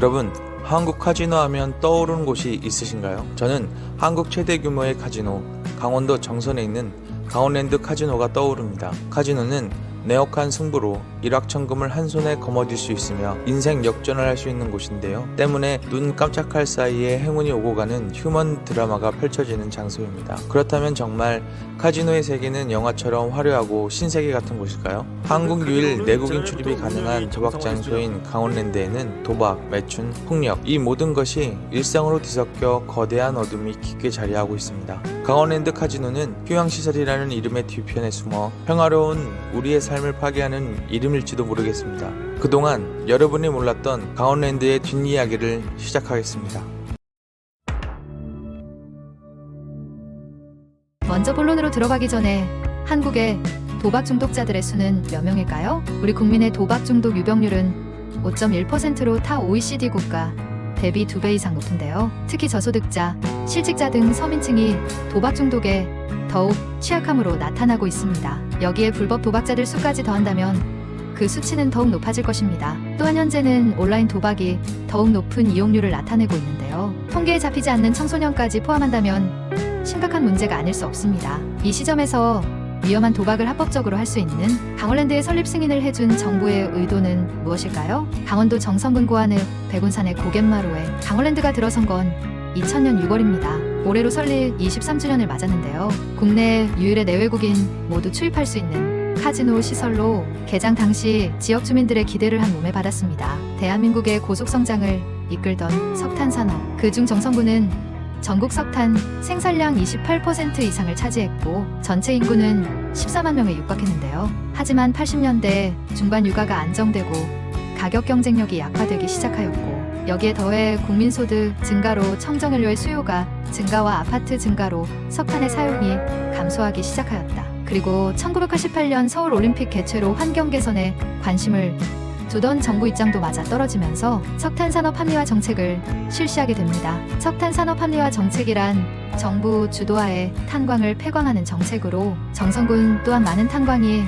여러분, 한국 카지노 하면 떠오르는 곳이 있으신가요? 저는 한국 최대 규모의 카지노, 강원도 정선에 있는 강원랜드 카지노가 떠오릅니다. 카지노는 내혹한 승부로 일확천금을 한 손에 거머쥘 수 있으며 인생 역전을 할 수 있는 곳인데요. 때문에 눈 깜짝할 사이에 행운이 오고 가는 휴먼 드라마가 펼쳐지는 장소입니다. 그렇다면 정말 카지노의 세계는 영화처럼 화려하고 신세계 같은 곳일까요? 한국 유일 내국인 출입이 가능한 도박 장소인 강원랜드에는 도박, 매춘, 폭력 이 모든 것이 일상으로 뒤섞여 거대한 어둠이 깊게 자리하고 있습니다. 강원랜드 카지노는 휴양시설이라는 이름의 뒤편에 숨어 평화로운 우리의 삶을 파괴하는 이름일지도 모르겠습니다. 그동안 여러분이 몰랐던 강원랜드의 뒷이야기를 시작하겠습니다. 먼저 본론으로 들어가기 전에 한국의 도박 중독자들의 수는 몇 명일까요? 우리 국민의 도박 중독 유병률은 5.1%로 타 OECD 국가 대비 2배 이상 높은데요. 특히 저소득자, 실직자 등 서민층이 도박 중독에 더욱 취약함으로 나타나고 있습니다. 여기에 불법 도박자들 수까지 더한다면 그 수치는 더욱 높아질 것입니다. 또한 현재는 온라인 도박이 더욱 높은 이용률을 나타내고 있는데요. 통계에 잡히지 않는 청소년까지 포함한다면 심각한 문제가 아닐 수 없습니다. 이 시점에서 위험한 도박을 합법적으로 할 수 있는 강원랜드의 설립 승인을 해준 정부의 의도는 무엇일까요? 강원도 정선군 고안읍 백운산의 고갯마루에 강원랜드가 들어선 건 2000년 6월입니다. 올해로 설립 23주년을 맞았는데요. 국내 유일의 내외국인 모두 출입할 수 있는 카지노 시설로 개장 당시 지역 주민들의 기대를 한 몸에 받았습니다. 대한민국의 고속성장을 이끌던 석탄산업, 그중 정선군은 전국 석탄 생산량 28% 이상을 차지했고 전체 인구는 14만 명에 육박했는데요. 하지만 80년대 중반 유가가 안정되고 가격 경쟁력이 약화되기 시작하였고 여기에 더해 국민소득 증가로 청정연료의 수요가 증가와 아파트 증가로 석탄의 사용이 감소하기 시작하였다. 그리고 1988년 서울올림픽 개최로 환경 개선에 관심을 두던 정부 입장도 맞아 떨어지면서 석탄산업 합리화 정책을 실시하게 됩니다. 석탄산업 합리화 정책이란 정부 주도하에 탄광을 폐광하는 정책으로 정선군 또한 많은 탄광이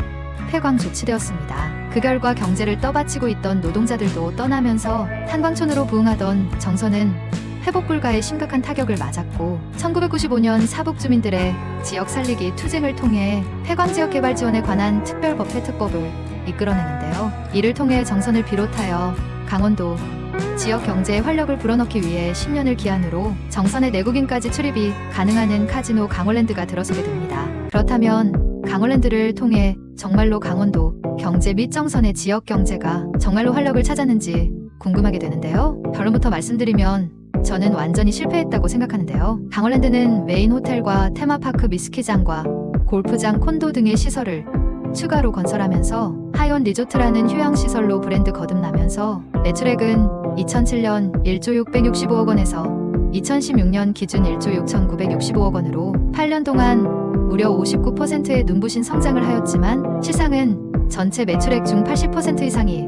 폐광 조치되었습니다. 그 결과 경제를 떠받치고 있던 노동자들도 떠나면서 탄광촌으로 부흥하던 정선은 회복 불가의 심각한 타격을 맞았고 1995년 사북 주민들의 지역 살리기 투쟁을 통해 폐광지역 개발 지원에 관한 특별법 폐특법을 이끌어내는데요. 이를 통해 정선을 비롯하여 강원도 지역 경제에 활력을 불어넣기 위해 10년을 기한으로 정선의 내국인까지 출입이 가능한 카지노 강원랜드가 들어서게 됩니다. 그렇다면 강원랜드를 통해 정말로 강원도 경제 및 정선의 지역 경제가 정말로 활력을 찾았는지 궁금하게 되는데요. 결론부터 말씀드리면 저는 완전히 실패했다고 생각하는데요. 강원랜드는 메인 호텔과 테마파크 및 스키장과 골프장, 콘도 등의 시설을 추가로 건설하면서 하이원 리조트라는 휴양시설로 브랜드 거듭나면서 매출액은 2007년 1조 665억 원에서 2016년 기준 1조 6,965억 원으로 8년 동안 무려 59%의 눈부신 성장을 하였지만 실상은 전체 매출액 중 80% 이상이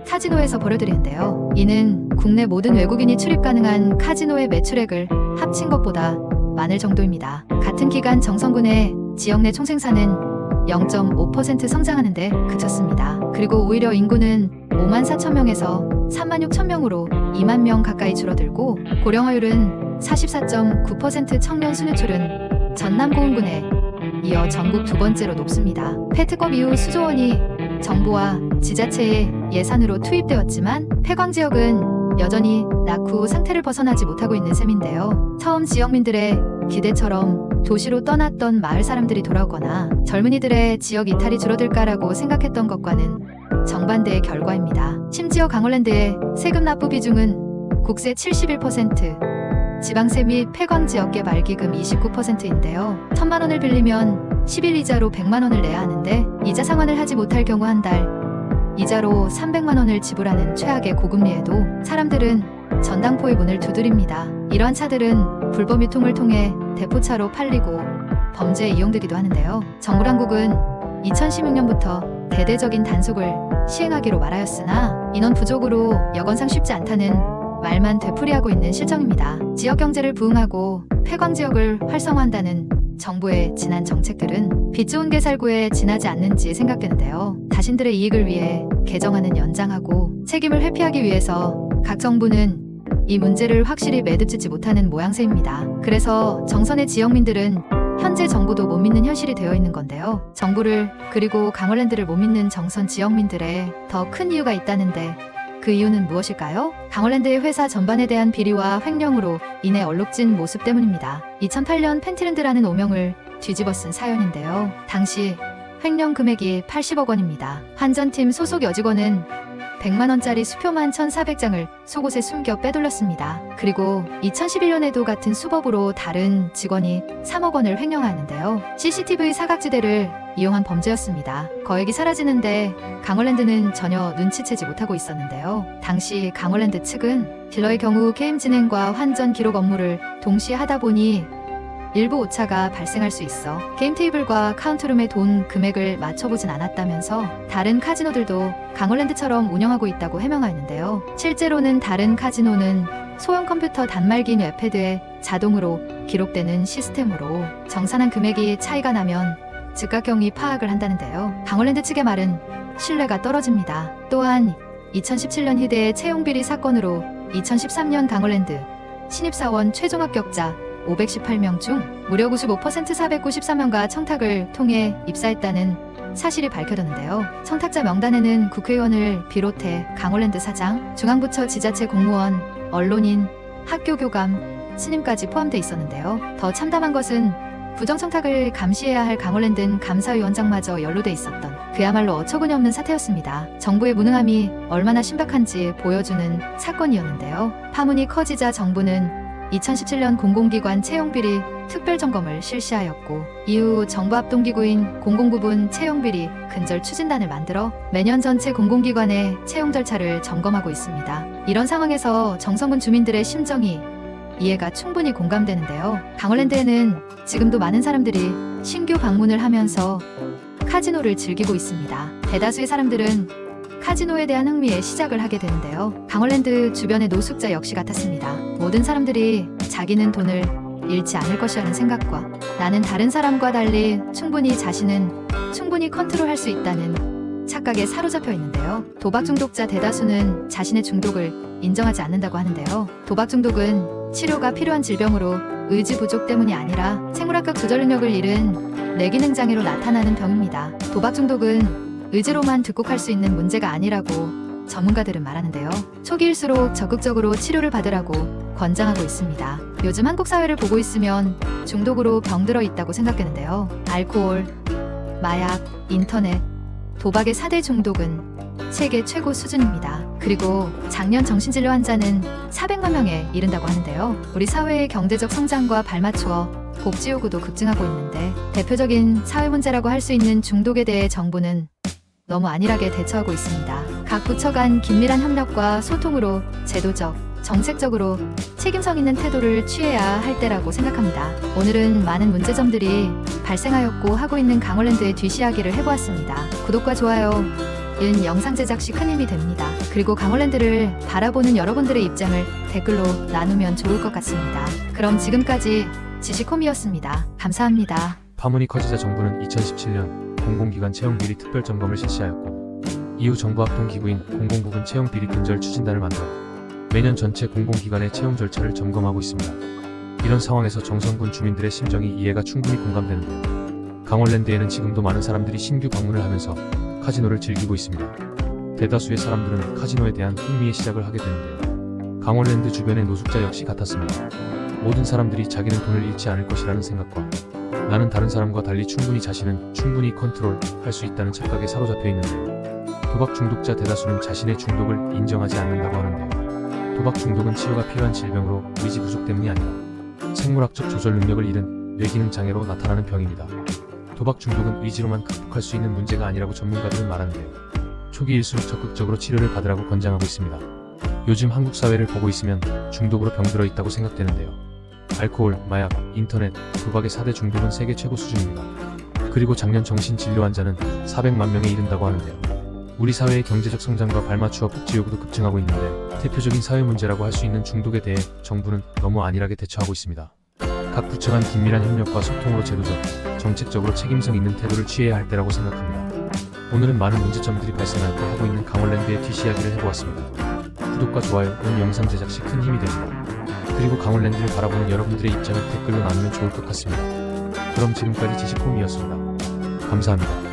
카지노에서 벌어들이는데요. 이는 국내 모든 외국인이 출입 가능한 카지노의 매출액을 합친 것보다 많을 정도입니다. 같은 기간 정선군의 지역 내 총생산은 0.5% 성장하는데 그쳤습니다. 그리고 오히려 인구는 5만 4천 명에서 3만 6천 명으로 2만 명 가까이 줄어들고 고령화율은 44.9%, 청년 순유출은 전남 고흥군에 이어 전국 두 번째로 높습니다. 폐특법 이후 수조 원이 정부와 지자체의 예산으로 투입되었지만 폐광 지역은 여전히 낙후 상태를 벗어나지 못하고 있는 셈인데요. 처음 지역민들의 기대처럼 도시로 떠났던 마을 사람들이 돌아오거나 젊은이들의 지역 이탈이 줄어들까라고 생각했던 것과는 정반대의 결과입니다. 심지어 강원랜드의 세금 납부 비중은 국세 71%, 지방세 및 폐광지역 개발 기금 29%인데요. 1,000만 원을 빌리면 10일 이자로 100만 원을 내야 하는데 이자 상환을 하지 못할 경우 한 달 이자로 300만 원을 지불하는 최악의 고금리에도 사람들은 전당포의 문을 두드립니다. 이러한 차들은 불법 유통을 통해 대포차로 팔리고 범죄에 이용되기도 하는데요. 정부 당국은 2016년부터 대대적인 단속을 시행하기로 말하였으나 인원 부족으로 여건상 쉽지 않다는 말만 되풀이하고 있는 실정입니다. 지역 경제를 부흥하고 폐광 지역을 활성화한다는 정부의 지난 정책들은 빛 좋은 개살구에 지나지 않는지 생각되는데요. 자신들의 이익을 위해 개정안은 연장하고 책임을 회피하기 위해서 각 정부는 이 문제를 확실히 매듭짓지 못하는 모양새입니다. 그래서 정선의 지역민들은 현재 정부도 못 믿는 현실이 되어 있는 건데요. 정부를 그리고 강원랜드를 못 믿는 정선 지역민들의 더 큰 이유가 있다는데 그 이유는 무엇일까요? 강원랜드의 회사 전반에 대한 비리와 횡령으로 인해 얼룩진 모습 때문입니다. 2008년 펜트랜드라는 오명을 뒤집어 쓴 사연인데요. 당시 횡령 금액이 80억 원입니다. 환전팀 소속 여직원은 100만 원짜리 수표만 1,400장을 속옷에 숨겨 빼돌렸습니다. 그리고 2011년에도 같은 수법으로 다른 직원이 3억 원을 횡령하는데요. CCTV 사각지대를 이용한 범죄였습니다. 거액이 사라지는데 강원랜드는 전혀 눈치채지 못하고 있었는데요. 당시 강원랜드 측은 딜러의 경우 게임 진행과 환전 기록 업무를 동시에 하다 보니 일부 오차가 발생할 수 있어 게임 테이블과 카운트룸의 돈 금액을 맞춰보진 않았다면서 다른 카지노들도 강원랜드처럼 운영하고 있다고 해명하였는데요. 실제로는 다른 카지노는 소형 컴퓨터 단말기인 웹패드에 자동으로 기록되는 시스템으로 정산한 금액이 차이가 나면 즉각 경위 파악을 한다는데요. 강원랜드 측의 말은 신뢰가 떨어집니다. 또한 2017년 희대의 채용비리 사건으로 2013년 강원랜드 신입사원 최종 합격자 518명 중 무려 95% 493명가 청탁을 통해 입사했다는 사실이 밝혀졌는데요. 청탁자 명단에는 국회의원을 비롯해 강원랜드 사장, 중앙부처 지자체 공무원, 언론인, 학교 교감, 스님까지 포함돼 있었는데요. 더 참담한 것은 부정청탁을 감시해야 할 강원랜드 감사위원장마저 연루돼 있었던 그야말로 어처구니 없는 사태였습니다. 정부의 무능함이 얼마나 신박한지 보여주는 사건이었는데요. 파문이 커지자 정부는 2017년 공공기관 채용비리 특별점검을 실시하였고 이후 정부 합동기구인 공공부문 채용비리 근절 추진단을 만들어 매년 전체 공공기관의 채용 절차를 점검하고 있습니다. 이런 상황에서 정선군 주민들의 심정이 이해가 충분히 공감되는데요. 강원랜드에는 지금도 많은 사람들이 신규 방문을 하면서 카지노를 즐기고 있습니다. 대다수의 사람들은 카지노에 대한 흥미에 시작을 하게 되는데요. 강원랜드 주변의 노숙자 역시 같았습니다. 모든 사람들이 자기는 돈을 잃지 않을 것이라는 생각과 나는 다른 사람과 달리 자신은 충분히 컨트롤할 수 있다는 착각에 사로잡혀 있는데요. 도박 중독자 대다수는 자신의 중독을 인정하지 않는다고 하는데요. 도박 중독은 치료가 필요한 질병으로 의지 부족 때문이 아니라 생물학적 조절 능력을 잃은 뇌기능 장애로 나타나는 병입니다. 도박 중독은 의지로만 극복할 수 있는 문제가 아니라고 전문가들은 말하는데요. 초기일수록 적극적으로 치료를 받으라고 권장하고 있습니다. 요즘 한국 사회를 보고 있으면 중독으로 병들어 있다고 생각되는데요. 알코올, 마약, 인터넷, 도박의 4대 중독은 세계 최고 수준입니다. 그리고 작년 정신진료 환자는 400만 명에 이른다고 하는데요. 우리 사회의 경제적 성장과 발맞추어 복지 요구도 급증하고 있는데 대표적인 사회 문제라고 할 수 있는 중독에 대해 정부는 너무 안일하게 대처하고 있습니다. 각 부처 간 긴밀한 협력과 소통으로 제도적, 정책적으로 책임성 있는 태도를 취해야 할 때라고 생각합니다. 오늘은 많은 문제점들이 발생하였고 하고 있는 강원랜드의 뒷이야기를 해보았습니다. 구독과 좋아요는 영상 제작 시 큰 힘이 됩니다. 그리고 강원랜드를 바라보는 여러분들의 입장을 댓글로 나누면 좋을 것 같습니다. 그럼 지금까지 지식홈이었습니다. 감사합니다. 파문이 커지자 정부는 2017년 공공기관 채용비리 특별점검을 실시하였고 이후 정부 합동기구인 공공부문 채용비리 근절 추진단을 만들어 매년 전체 공공기관의 채용 절차를 점검하고 있습니다. 이런 상황에서 정선군 주민들의 심정이 이해가 충분히 공감되는데요. 강원랜드에는 지금도 많은 사람들이 신규 방문을 하면서 카지노를 즐기고 있습니다. 대다수의 사람들은 카지노에 대한 흥미에 시작을 하게 되는데요. 강원랜드 주변의 노숙자 역시 같았습니다. 모든 사람들이 자기는 돈을 잃지 않을 것이라는 생각과 나는 다른 사람과 달리 자신은 충분히 컨트롤할 수 있다는 착각에 사로잡혀 있는데 도박 중독자 대다수는 자신의 중독을 인정하지 않는다고 하는데요. 도박 중독은 치료가 필요한 질병으로 의지 부족 때문이 아니라 생물학적 조절 능력을 잃은 뇌기능 장애로 나타나는 병입니다. 도박 중독은 의지로만 극복할 수 있는 문제가 아니라고 전문가들은 말하는데요. 초기일수록 적극적으로 치료를 받으라고 권장하고 있습니다. 요즘 한국 사회를 보고 있으면 중독으로 병들어 있다고 생각되는데요. 알코올, 마약, 인터넷, 도박의 4대 중독은 세계 최고 수준입니다. 그리고 작년 정신진료 환자는 400만 명에 이른다고 하는데요. 우리 사회의 경제적 성장과 발맞추어 복지 요구도 급증하고 있는데 대표적인 사회 문제라고 할 수 있는 중독에 대해 정부는 너무 안일하게 대처하고 있습니다. 각 부처 간 긴밀한 협력과 소통으로 제도적, 정책적으로 책임성 있는 태도를 취해야 할 때라고 생각합니다. 오늘은 많은 문제점들이 발생할 때 하고 있는 강원랜드의 뒷이야기를 해보았습니다. 구독과 좋아요는 영상 제작 시 큰 힘이 됩니다. 그리고 강원랜드를 바라보는 여러분들의 입장을 댓글로 나누면 좋을 것 같습니다. 그럼 지금까지 지식홈이었습니다. 감사합니다.